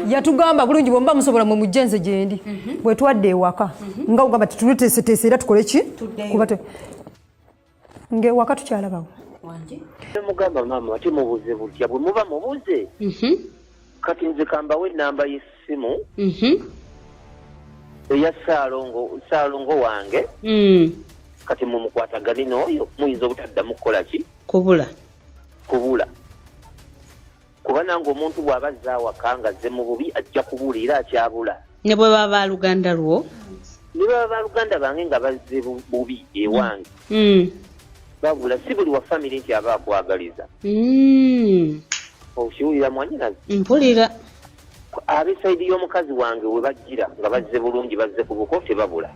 yatugamba bulungi bomba musobola mu mujjenze gyendi bwe twadde ewaka nga ugamba tutuliteeseteese era tukole ki kuba ng'ewaka tukyalabawo mugamba maama ate mubuze butya bwe muba mubuze kati nze kambawo ennamba y'essimu eya saalongo wange kati mumukwatagane n'oyo muyinza obutaddamu kukola ki kubula kuba nange omuntu bw'aba azze awaka nga azze mu bubi ajja kubula era akyabula ne bwe baba baluganda lwo ne baba baluganda bange nga bazze bubi ewange babula si buli wa famire nti aba akwagaliza okiwulira mwanyinazi mpulira ab'esaidi y'omukazi wange we bajjira nga bazze bulungi bazze ku buko tebabula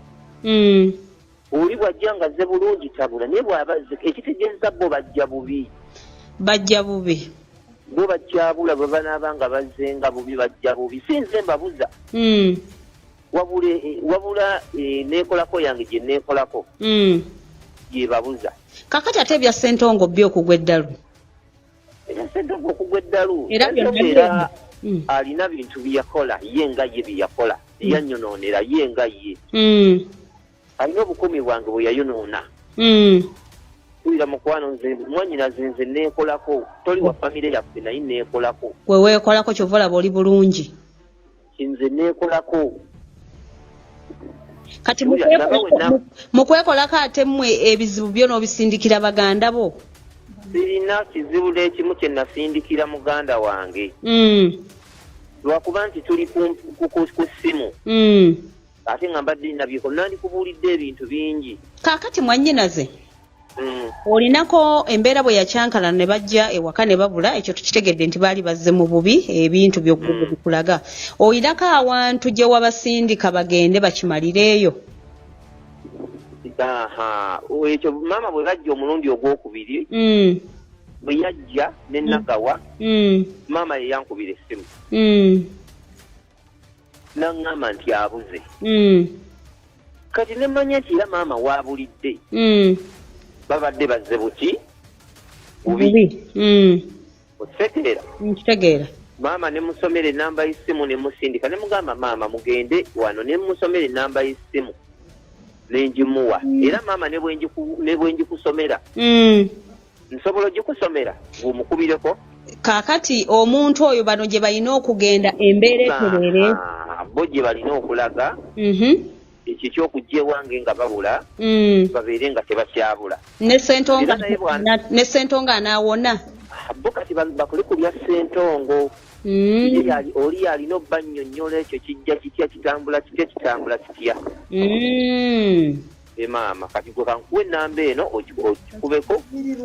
oli bw'ajja nga azze bulungi tabula naye bw'aba azze ekitegeeza bo bajja bubi bo bajjabula bwe banaaba nga bazze nga bubi bajja bubi sinze mbabuza wabula neekolako yange gye neekolako gyebabuza kakati ate ebya ssentongo byo okugwa eddalu ebya ssentongo okugwa eddalu era alina bintu byeyakola ye nga ye byeyakola eyanyonoonera ye nga ye alina obukumi bwange bwe yayonoona wira mukwano nze mwanyinaze nze neekolako toli wa famire yaffe naye neekolako gwe weekolako kyova olaba oli bulungi nze neekolako kati mu kwekolako ate mmwe ebizibu byo n'obisindikira baganda bo sirina kizibu n'ekimu kye nasindikira muganda wange lwakuba nti tuli ku ssimu ate nga mbadde nabyekola nandikubuulidde ebintu bingi kaakati mwannyinaze olinako embeera bwe yakyankala ne bajja ewaka ne babula ekyo tukitegedde nti baali bazze mu bubi ebintu bikulaga olinako awantu gye wabasindika bagende bakimalireeyo ekyo maama bwe bajja omulundi ogwokubiri bwe yajja ne Nagawa maama ye yankubira essimu naŋŋamba nti abuze kati ne mmanya nti era maama waabulidde babadde bazze buki bubi okitegeera maama ne musomera ennamba y'essimu ne musindika ne mugamba maama mugende wano ne musomera ennamba y'essimu ne ngimuwa era maama ne bwe ngikusomera nsobola ogikusomera ng'omukubireko kaakati omuntu oyo bano gye balina okugenda embeera etereere bo gye balina okulaga ekyo kyokujja ewange nga babula babeere nga tebakyabula ne ssentonga anaawona bo kati bakole ku bya ssentongo oli alina obbannyonnyola ekyo kijja kitya kitambula kitya maama kati gwe kankuwa ennamba eno okikubeko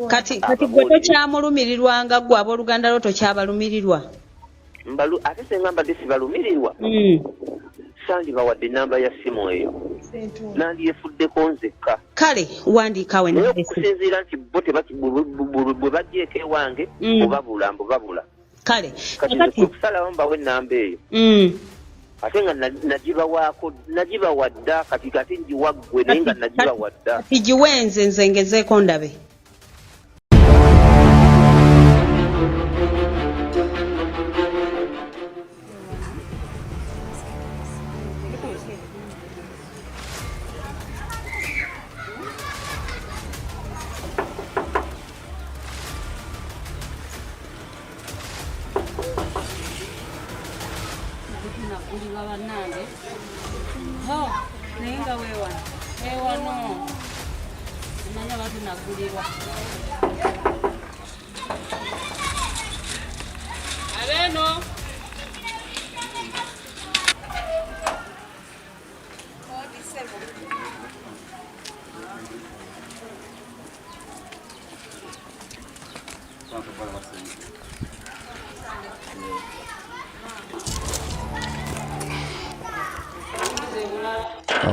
kati gwe tokyamulumirirwanga gwe abooluganda lwo tokyabalumirirwa ate senga mbadde sibalumirirwa sandibawadde ennamba ya simu eyo nandyefuddeko nzekka kale wandiikawe naye okusinziira nti bo bwe bajjeeko ewange mbubabula kale kati okusalawo mbawo ennamba eyo ate nga nagibawadda kati ngiwaggwe naye nga nagibawadda kati giwenze nze ngezeeko ndabe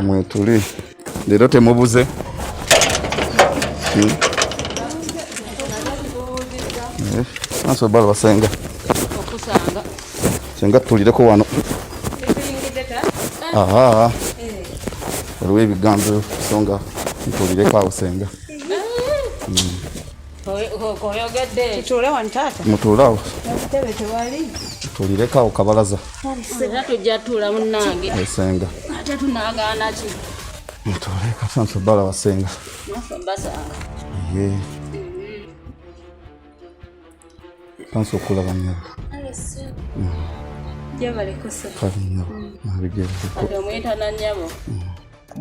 amwe tuli leero temubuze anso bala basenga senga tulireko wano waliwo ebigambo songa ntulireko awo senga oyogedde kitule wano taata mutuule awo tulireka okabalaza era tujja tuula munnange esenga ate tunaagaana ki tuleka sanso bala wasenga naffe mbasanga ye sanso okulaba nnyabo jabalekose kali nnyabo nabigereko ate omuyitana nnyabo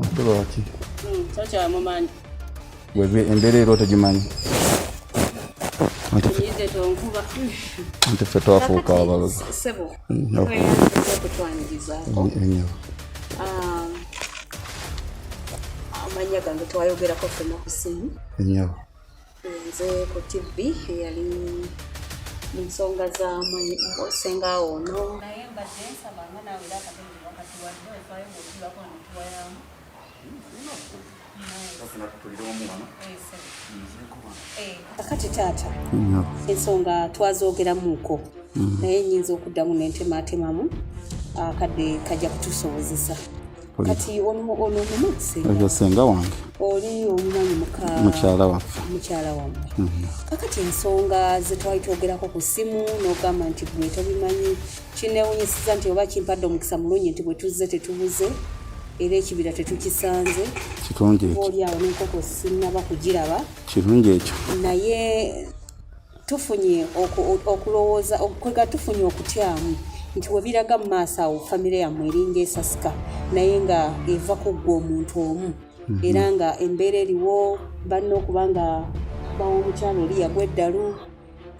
atolo waki so kyamumanyi webe embeera era otegimanyi yize tonkuba nti ffe twafuuka abalozi sebo okutwanirizaako ennyabo amanya gange twayogerako ffena ku simu ennyabo nze ku tv eyali mu nsonga zasenga ono naye mbadde nsabanga naawe era akatembe wakati wadde wefaayo ngaotulako netuwayamu kakati taata ensonga twazoogeramuuko naye nyinza okuddamu nentematemamu akadde kajja kutusobozesa kati ono mumakisenga senga wange oli omumanyi mukyala waffe wammwe kakati ensonga zetwali twogerako ku simu n'ogamba nti gwe tobimanyi kinewunyisiza nti oba kimpadde omukisa mulungi nti bwe tuzze tetubuze era ekibira tetukisanze kirungi ekyo oliawo n'enkoko sinaba kugiraba kirungi ekyo naye tufunye okulowooza kwega tufunye okutyamu nti webiraga mu maaso awo famire yammwe eringa esasika naye nga eva kuggwa omuntu omu era nga embeera eriwo balina okuba nga bawa omukyalo oli yagwa eddalu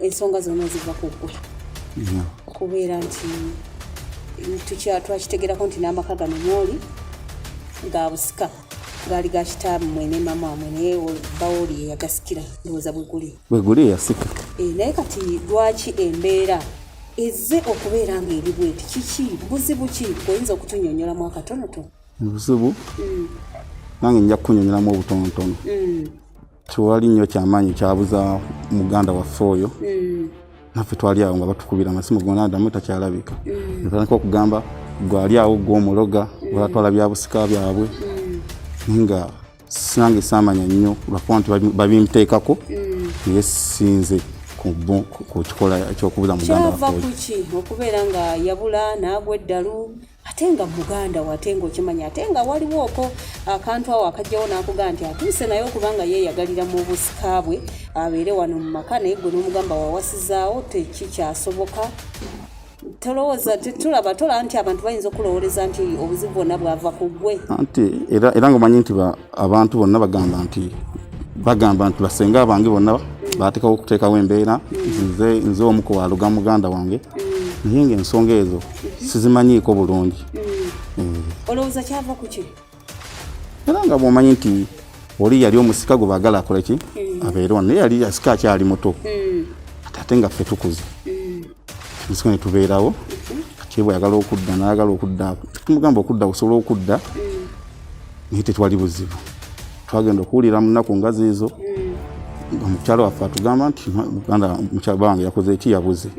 ensonga zonna ziva kuggwe kubeera nti twakitegerako nti n'amaka gano mwoli ga busika gaali ga kitaabu mwene mama wamwe naye bawoli yagasikira ndowooza bweguli eyasika naye kati lwaki embeera ezze okubeera nga eri bweti kiki buzibu ki oyinza okutunyonyolamu akatonotono buzibu nange nja kukunyonyolamu obutonotono kiwali nnyo kyamaanyi kyabuza muganda waffe oyo naffe twali awo nga batukubira amasimu gonna addamu takyalabika netandika okugamba gwali awo gw'omuloga balatwala bya busika byabwe nga sinange saamanya nnyo lwakuba nti babimteekako naye sinze ku kikola ekyokubuza muganda kyava kuki okubeera nga yabula n'agwa eddalu ate nga muganda we ate ngaokimanya ate nga waliwooko akantu awo akajjawo n'akugamba nti atuuse naye okubanga yeeyagalira mu busika bwe abeere wano mu maka naye gwe n'omugamba wawasizaawo tekikyasoboka tolowooza tulaba tola nti abantu bayinza okulowooleza nti obuzibu bwonna bwava ku ggwe anti era ng'omanyi nti abantu bonna bagamba nti basenga abange bonna bateekawo okuteekawo embeera nze omu ku waluga muganda wange naye ng'ensonga ezo sizimanyiiko bulungi olowooza kyava ku ki era nga bw'omanyi nti oli yali omusika gwe baagala akole ki abeere wano naye yali asika akyali muto ate nga ffe tukuze musiko ne tubeerawo kati bwe yagala okudda n'ayagala okudda tumugamba okudda osobola okudda naye tetwali buzibu twagenda okuwulira mu nnaku nga ziizo omukyalo waffe atugamba nti muganda mukyala wange yakoze eki yabuze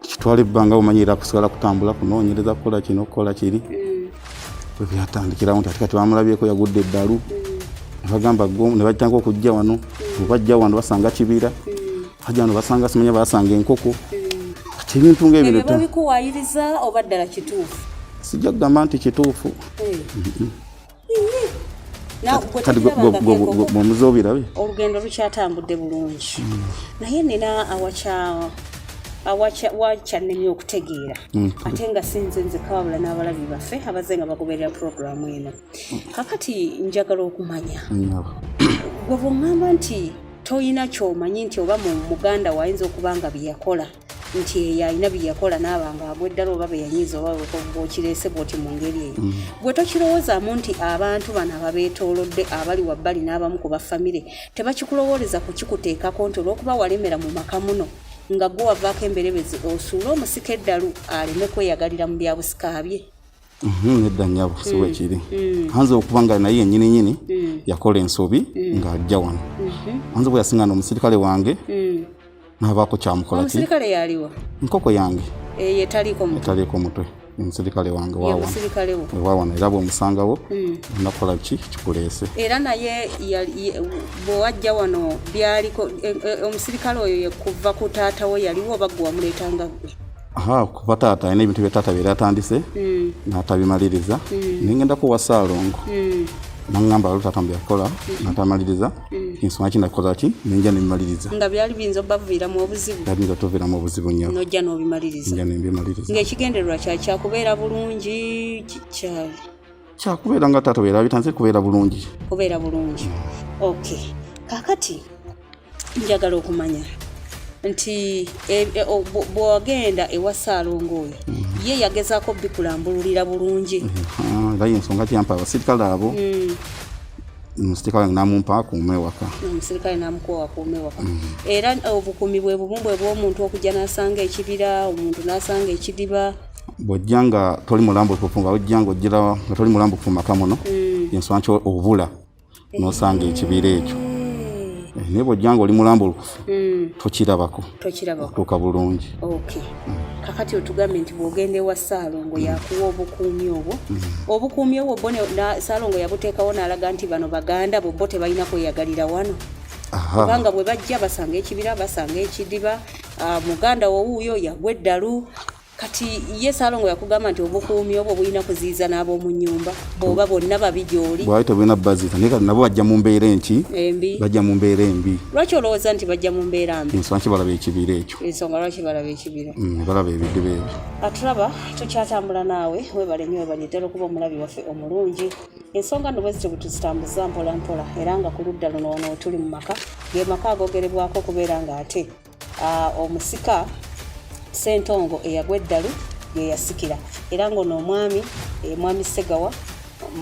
kitwala ebbanga bumanyira kusigala kutambula kunoonyereza kukola kino okukola kiri bwe byatandikirawo nti ate kati bamulabyeko yagudde eddalu nebagamba ne bajjanga okujja wano bwebajja wano basanga kibira bajja wano basanga simanya basanga enkoko kati ebintu ngaebyo babikuwaayiriza oba ddala kituufu sijja kugamba nti kituufu kati bwomuze obirabe olugendo lukyatambudde bulungi naye nina wakyannemye okutegeera ate nga sinze nzeka wabula n'abalabi baffe abazze nga bagoberera puroguramu eno kakati njagala okumanya gwe bw'oŋŋamba nti toyina kyomanyi nti oba mu muganda wayinza okuba nga byeyakola nti yalina byeyakola n'abanga agwa eddala oba beyanyiza oba bwokireese bwoti mu ngeri eyo gwe tokirowoozaamu nti abantu bano ababeetoolodde abali wabbali n'abamu ku baffamire tebakikulowooleza kukikuteekako nti olw'okuba walemera mu maka muno nga gwe wavaako emberebezi osuule omusika eddalu aleme kweyagalira mu byabusika bye nedda nnyabo siwe kiri anze okuba nga naye yennyininyini yakola ensobi ng'ajja wano anze bwe yasiŋŋana omusirikale wange n'abaako kyamukola ki omusirikale yaliwa nkoko yange etaliiko mutwe omusirikale wange wawana era bw'omusangawo nakola ki kikuleese era naye bwewajja wano byaliko omusirikale oyo kuva ku taata we yaliwo oba gwe wamuleetanga gwe kuba taata alina ebintu bye taata byera atandise n'atabimaliriza nengenda kuwa Ssaalongo nangamba waliwo taata mbyakola n'atamaliriza ensonga ki nakola ki nenja nebimaliriza nga byali biyinza obbaviiramu obuzibu byayinza toviiramu obuzibu nnyo nojja n'obimaliriza nja nembimaliriza ng'ekigendererwa kyakubeera bulungi kikyali kyakubeera nga taata bwera bitanze kubeera bulungi okay kakati njagala okumanya nti bw'agenda ewa Ssaalongo oyo ye yagezaako bikulambululira bulungi era ensonga kyampa abasirikale abo omusirikale namumpa akuume ewaka omusirikale namukuwa akuume ewaka era obukuumi bwe bubumbwe bw'omuntu okujja n'asanga ekibira omuntu n'asanga ekidiba bw'ojja nga toli mulambo kufunga ojja nga ojjira nga toli mulambo ku maka muno ensonga kyo obula n'osanga ekibira ekyo naye bw'ojja nga oli mulambo olukufu tokirabako okutuuka bulungi kakati otugambe nti bw'ogenda ewa Ssaalongo yakuwa obukuumi obwo obukuumi obwo bo Ssaalongo yabuteekawo n'alaga nti bano baganda bo tebalina kweyagalira wano kubanga bwe bajja basanga ekibira basanga ekidiba muganda wowuuyo yagwa Eddalu kati ye Ssaalongo yakugamba nti obukuumi obwo bulina kuziiza n'ab'omu nnyumba oba bonna babi gy'oli bwali tebulina baziiza naye kati nabo bajja mu mbeera embi bajja mu mbeera embi lwaki olowooza nti bajja mu mbeera mbi ensonga kibalaba ekibira ekyo ensonga lwaki balaba ekibira balaba ebidiba ebyo atulaba tukyatambula naawe webale nnyo webale ddala okuba omulabi waffe omulungi ensonga nno bwe zityo bwe tuzitambuza mpola mpola era nga ku ludda luno ono tuli mu maka ge maka agogerebwako okubeera nga ate omusika Ssentongo eyagwa Eddalu ye yasikira era ng'ono mwami Ssegawa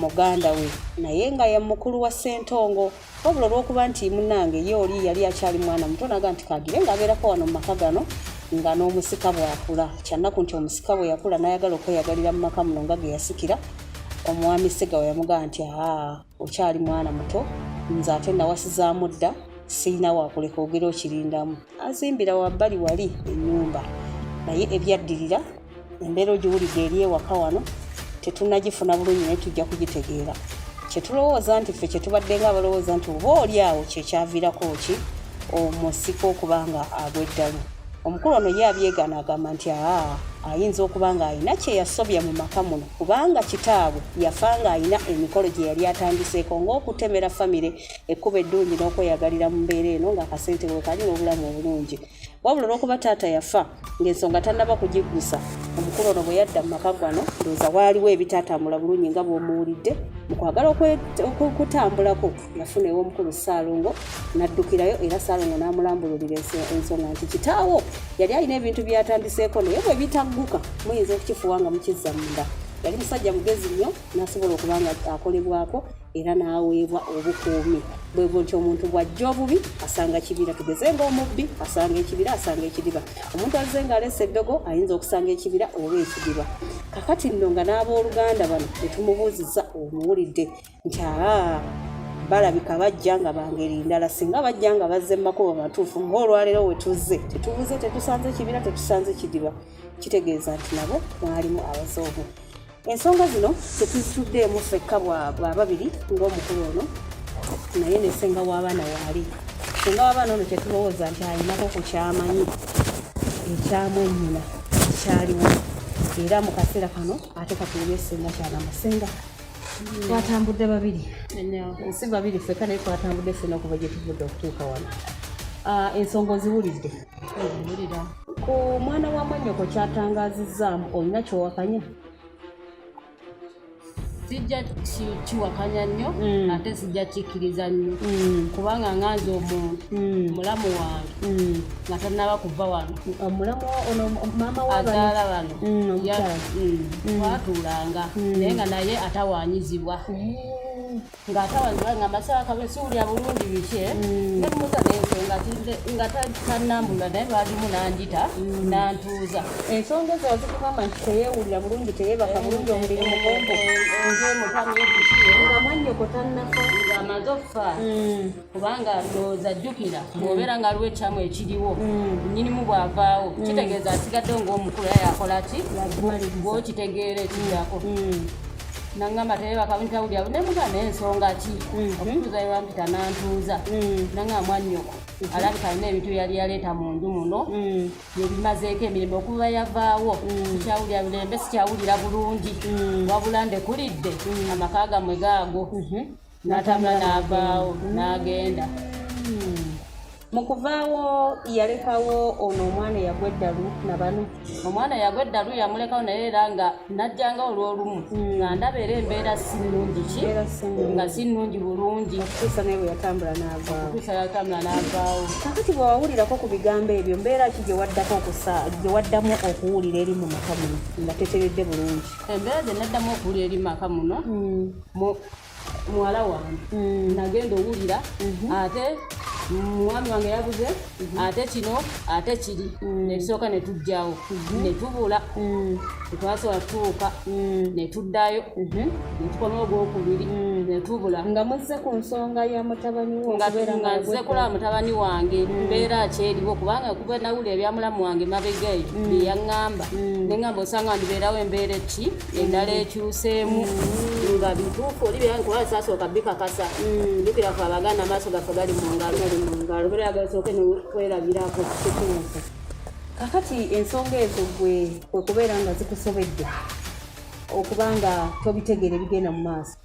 muganda we naye nga ya mukulu wa Ssentongo wabula olw'okuba nti munnange ye oli yali akyali mwana muto naga nti kagire ng'abeerako wano mu maka gano nga n'omusika bw'akula kyannaku nti omusika bwe yakula n'ayagala okweyagalira mu maka muno nga ge yasikira omwami Ssegawa yamugamba nti okyali mwana muto nze ate nawasizaamu dda siina waakuleka ogera okirindamu azimbira wabbali wali ennyumba naye ebyaddirira embeera ogiwulidde eri ewaka wano tetunnagifuna bulungi naye tujja kugitegeera kyetulowooza nti ffe kyetubadde nga abalowooza nti oba oli awo kyekyaviirako ki omusika okuba nga agwa Eddalu omukulu ono ye abyegaana agamba nti ayinza okuba nga alina kyeyasobya mu maka muno kubanga kitaabwe yafa nga alina emikolo gye yali atandiseeko ng'okutemera famire ekkuba eddungi n'okweyagalira mu mbeera eno ng'akasente bwe kali n'obulamu obulungi wabula olw'okuba taata yafa ng'ensonga tannaba kugiggusa omukulu ono bwe yadda mu maka gano ndowooza waaliwo ebitaatambula bulungi nga bw'omuwulidde mu kwagala okutambulako yafuna ew'omukulu Ssaalongo n'addukirayo era Ssaalongo n'amulambululira ensonga nti kitaawo yali alina ebintu byatandiseeko naye bwe bitagguka muyinza okukifuwa nga mukizza munda yali musajja mugezi nnyo n'asobola okuba nga akolebwako era n'aweebwa obukuumi bwebwo nti omuntu bw'ajja obubi asanga kibira tugeze ng'omubbi asanga ekibira asanga ekidiba omuntu azze ng'alesa eddogo ayinza okusanga ekibira oba ekidiba kakati nno nga n'abooluganda bano tetumubuuzizza omuwulidde nti balabika bajja nga bangeri ndala singa bajja nga bazze mu makubo matuufu ng'olwaleero we tuzze tetubuze tetusanze kibira tetusanze kidiba kitegeeza nti nabo mwalimu abazoobu ensonga zino tetuzituddeemu ffekka bwababiri ng'omukulu ono naye ne ssenga w'abaana waali ssenga w'abaana ono tetulowooza nti alinako ku kyamanyi ekyamwennyina kyaliwo era mu kaseera kano ate katuulye ssenga kyalamasenga twatambudde babiri ensi babiri ffekka naye twatambudde ffena okuva gye tuvudde okutuuka wano ensonga oziwulidde ku mwana wa mwannyoko kyatangazizzaamu olina kyowakanya sijja kiwakanya nnyo ate sijja kikkiriza nnyo kubanga nganze omuntu mulamu wange nga tannaba kuva wano omulamu ono maama azaala bano twatuulanga naye nga naye atawanyizibwa ng'atawanyizibwa nga masaba kabe siwulya bulungi biki nemuza nensonga nga tannambula naye baalimu nanjita nantuuza ensonga ezo zikugamba nti teyeewulira bulungi teyebaka bulungi omuliro mukombo nga mwannyoko tannafa ng'amaze okufa kubanga ndowooza jjukira bw'obeera nga aliwo ekyamu ekiriwo nnyinimu bw'avaawo kitegeeza asigadde ng'omukulu era yakola ki bw'okitegeera ekijjako nangamba tereba kabinta uli abune mugana ensonga ki okutuza yampita nantuza nanga mwanyoko alabika ine ebintu yali yaleeta mu nju muno yebimazeeko emirimu okuba yavaawo sikyawulira bulembe sikyawulira bulungi wabula ndekulidde amaka gamwe gaago n'atambula n'avaawo n'agenda mukuvaawo yalekawo ono omwana yagwa Eddalu nabano omwana yagwa Eddalu yamulekawo naye era nga najjanga olw'olumu nga ndaba era embeera si nnungi ki nga si nnungi bulungi okutuusa naye bwe yatambula n'avaawo kakati bwe wawulirako ku bigambo ebyo mbeera ki gye waddamu okuwulira eri mu maka muno nga teteredde bulungi embeera gye naddamu okuwulira eri mu maka muno muwala wange nagenda owulira ate mwami wange yabuze ate kino ate kiri nekisooka netujjawo netubula tetwasobola tutuuka netuddayo netukoma ogwokubiri netubula nga muzze ku nsonga ya mutabani wo nga nze kulaba mutabani wange mbeera kyeriwo kubanga kuba nawulira ebyamulamu wange mabega eyo byeyaŋŋamba neŋŋamba osanga ndibeerawo embeera eki endala ekyuseemu nga bituufu oli byange kuba sasooka bikakasa ndukira ku abaganda amaaso gaffe gali mu ngalo bera gasooke nekwerabirako kituufu kakati ensonga ezo gwe kubeera nga zikusobedde okubanga tobitegeera ebigenda mu maaso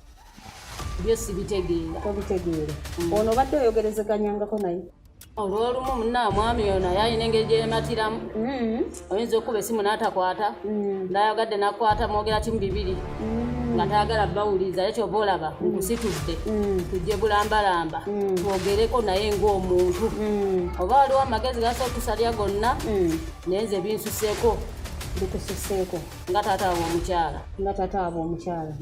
byo sibitegeera tobitegeera ono obadde oyogerezeganyangako naye olw'olumu munna mwami yo naye alina engeri gyeyematiramu oyinza okuba esimu n'atakwata ndayagadde nakwata mwogera timu bibiri nga taagala bawuliza ye kyoba olaba nkusitudde tujje bulambalamba twogereko naye ng'omuntu oba waliwo amagezi gasa okusalya gonna naye nze binsuseeko bikususeeko nga taata wabo omukyala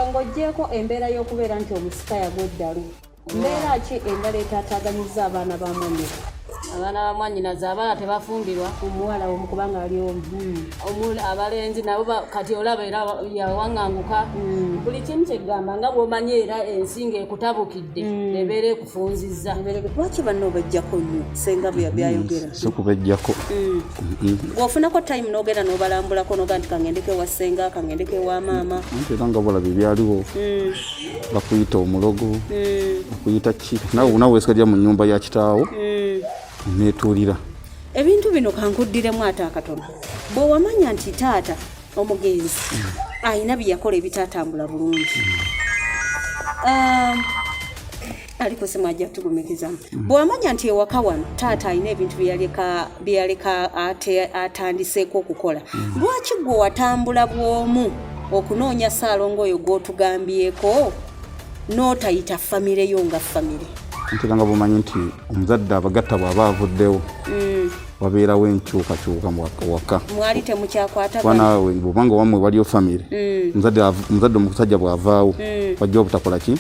ng'oggyeko embeera y'okubeera nti omusika yagwa Eddalu mbeera ki endala etaataaganyiza abaana ba mwanyina abaana ba mwanyinaze abaana tebafumbirwa omuwala omu kubanga ali omu abalenzi nabo kati olaba era yawaŋŋanguka buli kimu kyegamba nga bw'omanyi era ensinga ekutabukidde ebeera ekufunzizza lwaki banno obajjako nnyo senga byayogera si kubajjako bw'ofunako time n'ogenda n'obalambulako noga nti kangendeko ewa senga kangendeko ewa maama anti era nga bwolaba ebyaliwo bakuyita omulogo bakuyita ki nawe weesigalira mu nnyumba ya kitaawo netuulira ebintu bino kankuddiremu ate akatono bwe wamanya nti taata omugenzi ayina byeyakola ebitaatambula bulungi aliko semwajja tugumikizamu bwe wamanya nti ewaka wano taata ayina ebintu byeyaleka atandiseeko okukola lwaki gwe watambula bw'omu okunoonya Ssaalongo oyo gw'otugambyeko n'otayita famire yo nga famire ntera nga bumanyi nti omuzadde abagatta bw'aba avuddewo wabeerawo enkyukakyuka mu waka mwali temukyakwata naawe bwobanga wamwe waliyo famire omuzadde omusajja bw'avaawo wajja obutakola ki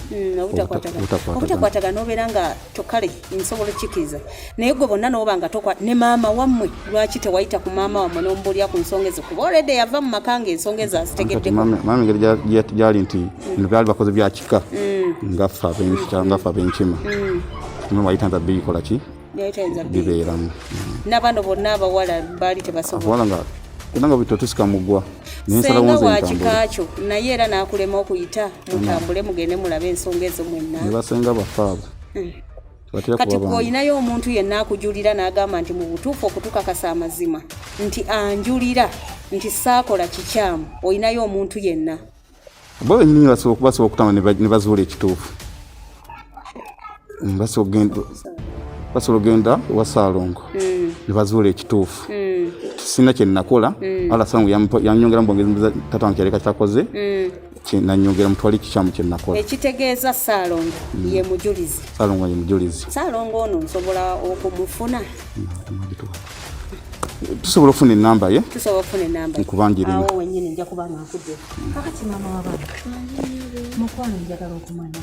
obutakwatagana obeera nga tokale nsobola okkiriza naye gwe bonna n'oba nga ne maama wammwe lwaki tewayita ku maama wammwe n'omubulya ku nsonga ezo kuba olwedde yava mu maka nga ensonga ezo azitegeddeko maama engeri gyali nti bino byali bakoze bya kika ngaffe ab'enkima nimwe wayitanza biyikola ki bibeeramu n'abano bonna abawala baali tebasobola nga bitotusika mugwa senga wakikakyo naye era n'akulema okuyita mutambule mugende mulabe ensonga ezo mwenna ne basenga baffe abo kati olinayo omuntu yenna akujulira n'agamba nti mu butuufu okutukakasa amazima nti anjulira nti saakola kikyamu olinayo omuntu yenna bo bennyini basobola okutama ne bazuula ekituufu basobola ogenda ewa Ssaalongo ne bazuula ekituufu sina kye nakola ala Ssaalongo yanyongera mbongeza taata wange kyaleka kitakoze nanyongera mutwali kikyamu kye nakola ekitegeeza Ssaalongo ye mujulizi Ssaalongo ono nsobola okumufuna tusobola okufuna ennamba ye nkubanjirina awo wennyini nja kuba nankudde kakati maama wabana mukwano njagala okumanya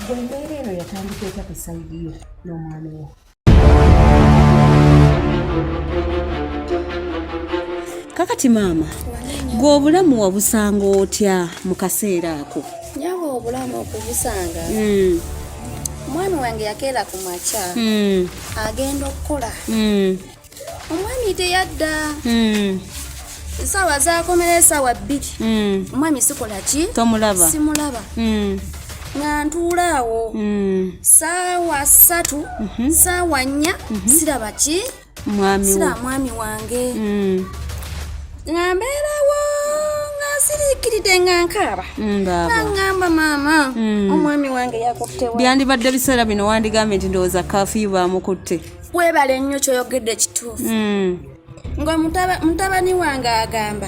gwe embeera eno yatandika etya ku sayidi yo n'omwana wo kakati maama gwe obulamu wabusanga otya mu kaseera ako nyawe obulamu okubusanga omwami wange yakeera ku makya agenda okukola omwami teyadda sawa zakomera sawa 2 mwami sikola ki tomulaba simulaba nga ntuulaawo sawa 3 sawa 4 siraba ki mwami wange nga mbeerawo nga siriikiridde nga nkaaba ngamba maama omwami wange yakuttewa byandibadde biseera bino wandigambye nti ndowooza kaafiyu baamukutte webale ennyo kyoyogedde kituufu nga mutabani wange agamba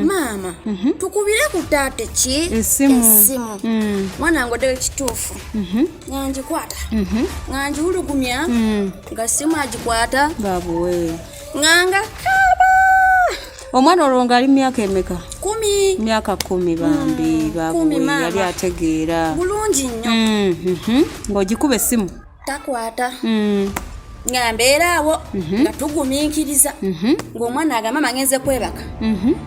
maama tukubire ku taate ki essimu mwana ngo dde kituufu nga ngikwata nga ngiwulugumya nga simu agikwata babuwe nganga kaaba omwana olwo ngaali myaka emeka 10 myaka 10 bambi babuwe yali ategeera bulungi nnyo ng'ogikuba essimu takwata nga mbeeraawo nga tugumiikiriza ng'omwana agamba mangenze kwebaka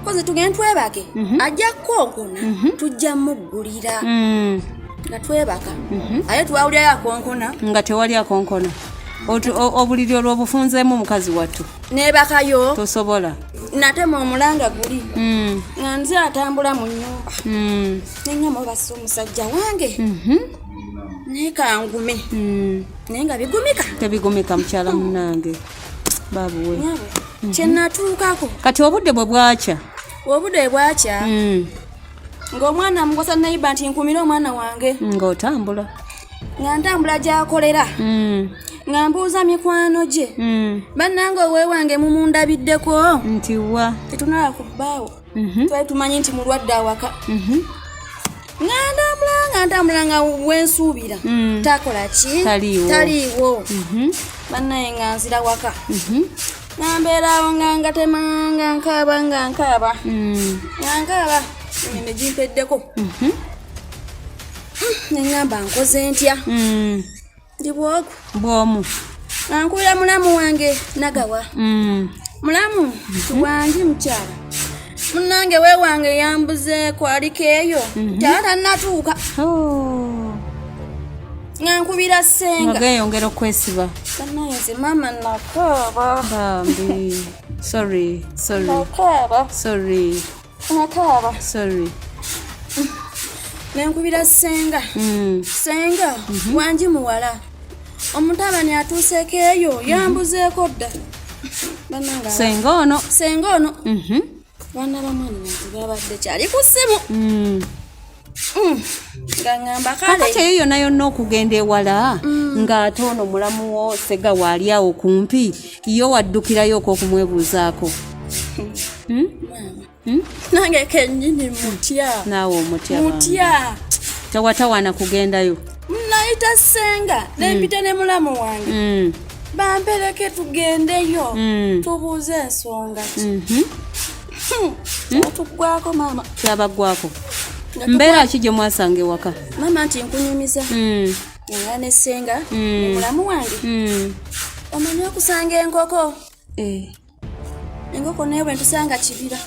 kozi tugende twebake ajja kukonkona tujja muggulira nga twebaka aye twawulirayo akonkona nga tewali akonkona obuliri olwo obufunzeemu mukazi wattu nebakayo tosobola natema omulanga guli nga nze atambula mu nnyumba neŋŋamba obasa omusajja wange nekangume naye nga bigumika tebigumika mukyala munange babuwe kyenatuukako kati obudde bwe bwakya ng'omwana mugosa nayiba nti nkumire omwana wange ng'otambula nga ntambula gyakolera nga mbuuza mikwano gye bannange oweewange mumundabiddeko nti wa tetunala ku bbaawo twali tumanyi nti mulwadde awaka nga ntambula nga wensuubira takola ki taliiwo bannaye nga nzira waka nga mbeeraawo nga ngatema nga nkaaba emende gimpeddeko neŋŋamba nkoze ntya ndi bwomu nga nkuira mulamu wange nagawa mulamu tuwangi mukyala munange weewange yambuzeeko aliko eyo tatanatuuka nga nkubira ssenga ngayongera okwesiba banayenze mama nakaaba bambi sorry nenkubira ssenga wangi muwala omutabani atuuseeko eyo yambuzeeko dda senga ono baana bamwana nange babadde kyali ku ssimu nga ŋŋamba kakati eyo yonna yonna okugenda ewala ng'ate ono mulamu wo sega waali awo kumpi yo waddukirayo okumwebuuzaako nange kennyini mutya naawe omutya tewatawaana kugendayo nayita ssenga nempita ne mulamu wange bampereke tugendeyo tubuuze ensonga kyatuggwako maama kyabaggwako mbeera ki gye mwasanga ewaka maama nti nkunyumiza nga ne ssenga ne mulamu wange omanyi okusanga enkoko enkoko naye bwe ntusanga kibira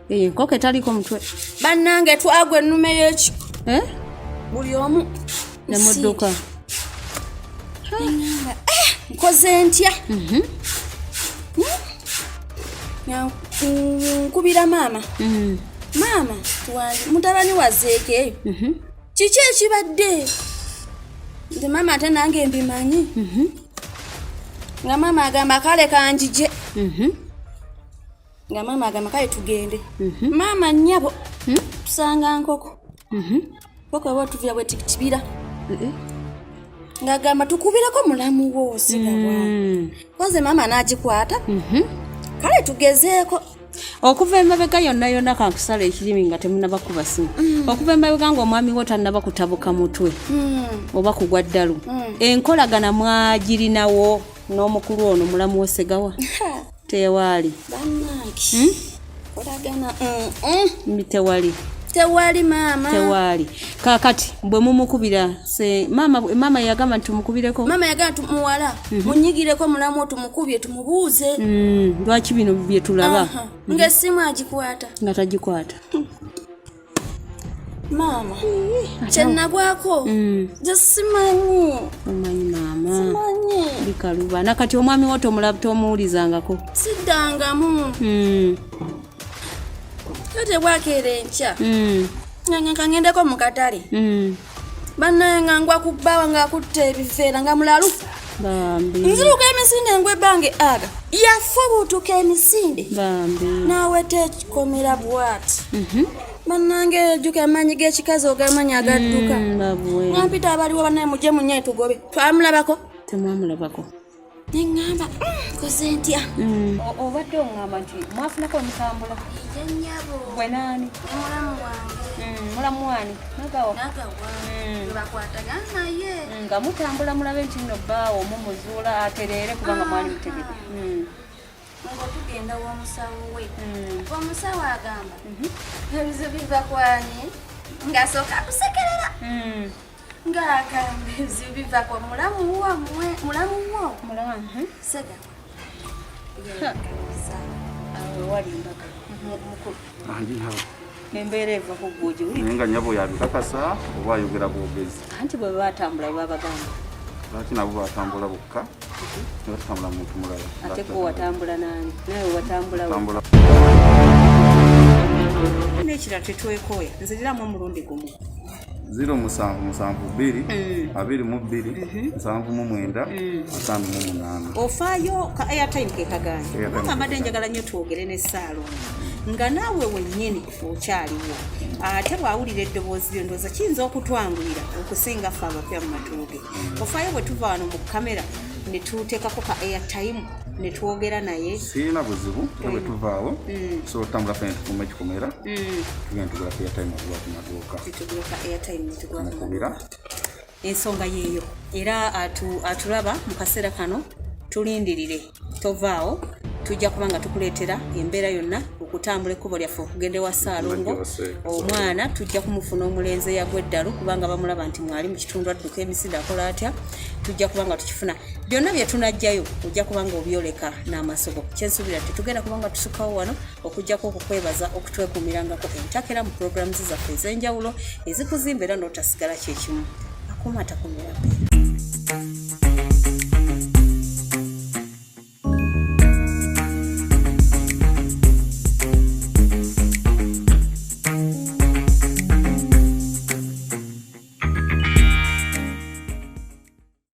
enkoko etaliko mutwe bannange twagwa ennume y'ekiko buli omu nemudduka eŋŋamba nkoze ntya nkubira maama mutabani wazeeko eyo kiki ekibadde nti maama ate nange mbimanyi nga maama agamba kale kanjije nga maama agamba kale tugende maama nnyabo tusanga nkoko nkoko eba otuvira bwe kibira ng'agamba tukubireko mulamu wo sigabwa koze maama n'agikwata kale tugezeeko okuva emabega yonna yonna kankusala ekirimi nga temunabakuba simu okuva emabega ng'omwami wo tannaba kutabuka mutwe oba kugwa ddalu enkolagana mwagirinawo n'omukulu ono mulamu wo segawa tewaali bannange kolagana tewali maama tewali kakati bwe mumukubira maama yagamba nti tumukubireko maama yagamba tumuwala munyigireko mulamu tumukubye tumubuuze lwaki bino bye tulaba ng'essimu agikwata nga tagikwata maama kyennagwako gye simanyi omanyi maama bikaluba nakati omwami wo tomuwulizangako siddangamu Kati bwakere encha. Nga ngendeko mu katale. Bannaye nga ngwa kubbawa nga akutte ebifeera nga mulalu. Bambi. Nziruka emisinde ngwe bange aga. Yafubutuka emisinde. Bambi. Nawe tekikomera bwati. Bannange juka amanyi g'ekikazi ogamanya agadduka. Nampita abaliwo bannaye mujje munye tugobe. Twamulabako? Temwamulabako. Nengamba koze ntya. Obadde ongamba nti mwafunako omutambula. Yennyabo. Gwe naani? Mulamu wange. Mulamu wani? Nagawa. Bakwataga naye. Nga mutambula mulabe nti nno bbaawo mumuzuula atereere kubanga mwali mutegeke. Ngo tugenda w'omusawo we. Omusawo agamba. Ebizibu biva kwani? Ngasooka kusekerera. Ngakamba ebizibu biva kwa mulamu wamwe. Mulamu wo. Mulamu. Sega. Awe wali mbaka. Mukulu. Andi hawo. Embeera eva ku gwogi. Nenga nyabo yabikakasa oba ayogera bwogezi. Anti bwe batambula babagamba. Lwaki nabo batambula bokka batambula muntu mulala ate ko watambula nani naye watambula watambula nekira tetwekoya nziriramu omulundi gumu 077 22 79 58 ofaayo ka airtime ke kaganya nga mbadde njagala nnyo twogere ne Saalongo nga naawe wennyini okyaliwo ate bwawulira eddoboozi lyo ndowooza kiyinza okutwanguyira okusinga ffe abapya mu matuuge ofaayo bwe tuva wano mu kamera ne tuteekako ka airtime ne twogera naye sirina buzibu bwe tuvaawo so otambula fene tukuma ekikomera tugenda tugula ka airtime okuba ku maduuka tugula ka airtime ne tugula ku maduuka ensonga yeeyo era atulaba mu kaseera kano tulindirire tovaawo tujja kubanga tukuleetera embeera yonna okutambula ekkubo lyaffe okugenda ewa Saalongo omwana tujja kumufuna omulenzi Yagwa Eddalu kubanga bamulaba nti mwali mu kitundu adduka emisinde akola atya tujja kubanga tukifuna byonna bye tunajjayo ojja kubanga obyoleka n'amasogo kyensuubira tetugenda kubanga tusukawo wano okujjako okukwebaza okutwekuumirangako entakera mu programs zaffe ez'enjawulo ezikuzimba era n'otasigala kyekimu akuuma atakumira